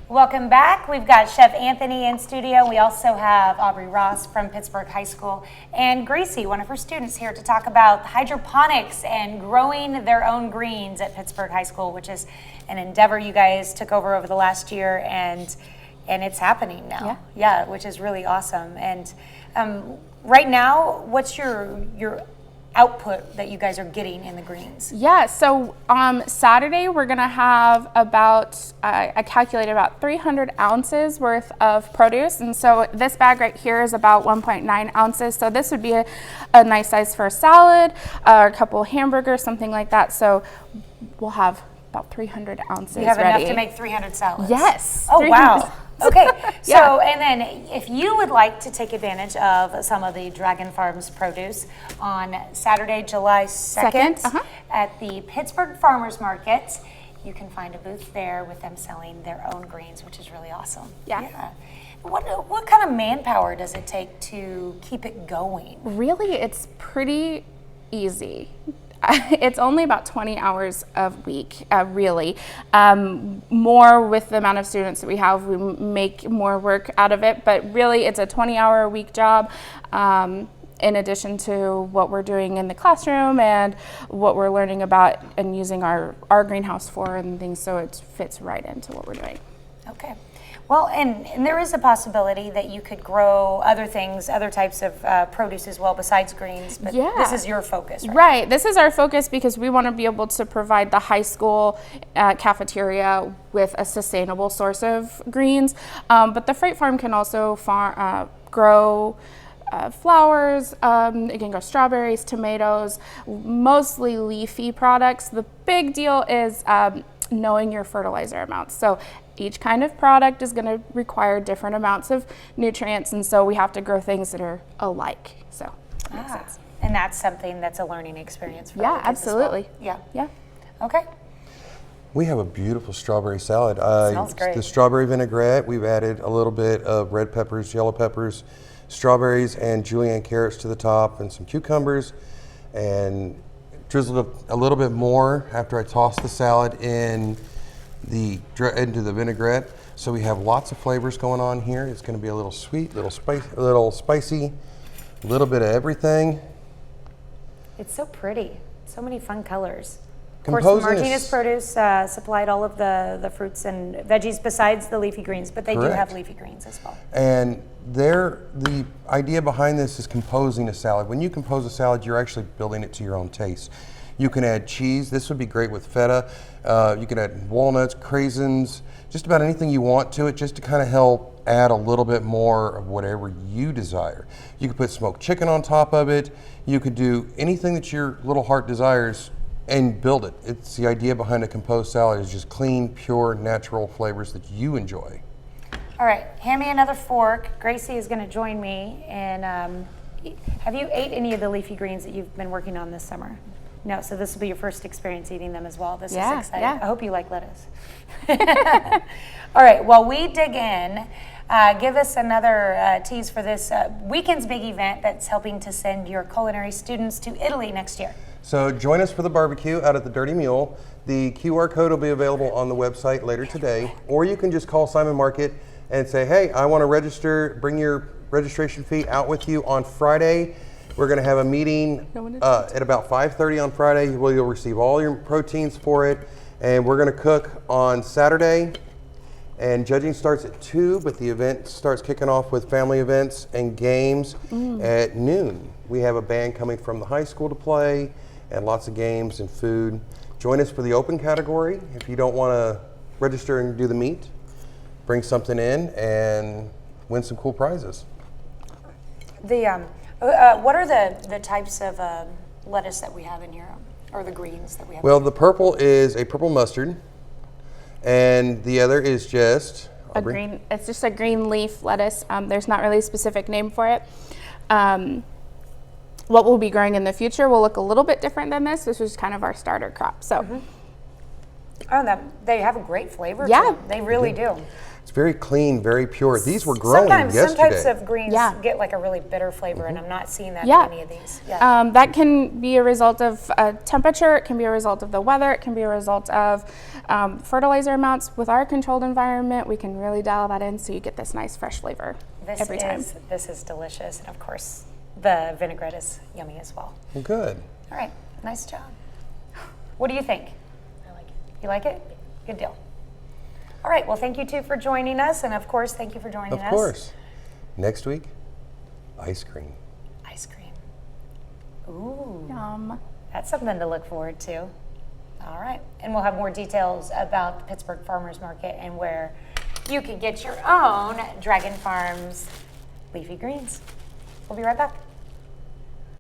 Welcome back. We've got Chef Anthony in studio. We also have Aubrey Ross from Pittsburgh High School and Gracie, one of her students, here to talk about hydroponics and growing their own greens at Pittsburgh High School, which is an endeavor you guys took over the last year, and it's happening now. Yeah, which is really awesome. And right now, what's your output that you guys are getting in the greens? Yeah, so Saturday we're gonna have about, I calculated about 300 ounces worth of produce. And so this bag right here is about 1.9 ounces. So this would be a nice size for a salad, or a couple hamburgers, something like that. So we'll have about 300 ounces You have ready. enough to make 300 salads? Yes. Oh, wow. Okay, so, Yeah. and then if you would like to take advantage of some of the Dragon Farms produce on Saturday, July 2nd, at the Pittsburgh Farmers Market, you can find a booth there with them selling their own greens, which is really awesome. Yeah. What kind of manpower does it take to keep it going? Really, it's pretty easy. It's only about 20 hours a week, really. More with the amount of students that we have, we make more work out of it, but really it's a 20-hour-a-week job, in addition to what we're doing in the classroom and what we're learning about and using our greenhouse for and things, so it fits right into what we're doing. Okay. Well, and there is a possibility that you could grow other things, other types of produce as well besides greens, but this is your focus, right? Right, this is our focus because we want to be able to provide the high school cafeteria with a sustainable source of greens, but the Freight Farm can also grow flowers, it can grow strawberries, tomatoes, mostly leafy products. The big deal is knowing your fertilizer amounts. So each kind of product is going to require different amounts of nutrients, and so we have to grow things that are alike. So makes sense. And that's something that's a learning experience for Yeah, the kids absolutely. as well. Yeah. Okay. We have a beautiful strawberry salad. Smells great. The strawberry vinaigrette, we've added a little bit of red peppers, yellow peppers, strawberries, and julienne carrots to the top, and some cucumbers, and drizzled a little bit more after I tossed the salad into the vinaigrette. So we have lots of flavors going on here. It's going to be a little sweet, a little spicy, a little bit of everything. It's so pretty. So many fun colors. Of Composing course, Martinez Produce supplied all of the fruits and veggies besides the leafy greens, but they do have leafy greens as well. And the idea behind this is composing a salad. When you compose a salad, you're actually building it to your own taste. You can add cheese. This would be great with feta. You can add walnuts, craisins, just about anything you want to it, just to kind of help add a little bit more of whatever you desire. You could put smoked chicken on top of it. You could do anything that your little heart desires and build it. It's the idea behind a composed salad is just clean, pure, natural flavors that you enjoy. All right, hand me another fork. Gracie is going to join me. And have you ate any of the leafy greens that you've been working on this summer? No, so this will be your first experience eating them as well. This is exciting. Yeah. I hope you like lettuce. All right, while we dig in, give us another tease for this weekend's big event that's helping to send your culinary students to Italy next year. So join us for the barbecue out at the Dirty Mule. The QR code will be available on the website later today, or you can just call Simon Market and say, hey, I want to register, bring your registration fee out with you on Friday. We're going to have a meeting at about 5:30 on Friday. You'll receive all your proteins for it, and we're going to cook on Saturday. And judging starts at 2, but the event starts kicking off with family events and games at noon. We have a band coming from the high school to play, and lots of games and food. Join us for the open category. If you don't want to register and do the meat, bring something in and win some cool prizes. What are the types of lettuce that we have in here, or the greens that we have? Well, the purple is a purple mustard, and the other is just a green. It's just a green leaf lettuce. There's not really a specific name for it. What we'll be growing in the future will look a little bit different than this. This was kind of our starter crop. So, oh, they have a great flavor. Yeah, to them. They really do. It's very clean, very pure. These were growing Sometimes yesterday. some types of greens Yeah. get like a really bitter flavor, and I'm not seeing that Yeah. in any of these. Yeah. That can be a result of temperature, it can be a result of the weather, it can be a result of fertilizer amounts. With our controlled environment, we can really dial that in so you get this nice fresh flavor every time. This is delicious, and of course, the vinaigrette is yummy as well. Well, good. All right, nice job. What do you think? I like it. You like it? Good deal. All right, well, thank you two for joining us, and of course, thank you for joining us. Of course. Next week, ice cream. Ice cream. Ooh, Yum. that's something to look forward to. All right, and we'll have more details about the Pittsburgh Farmers Market and where you can get your own Dragon Farms leafy greens. We'll be right back.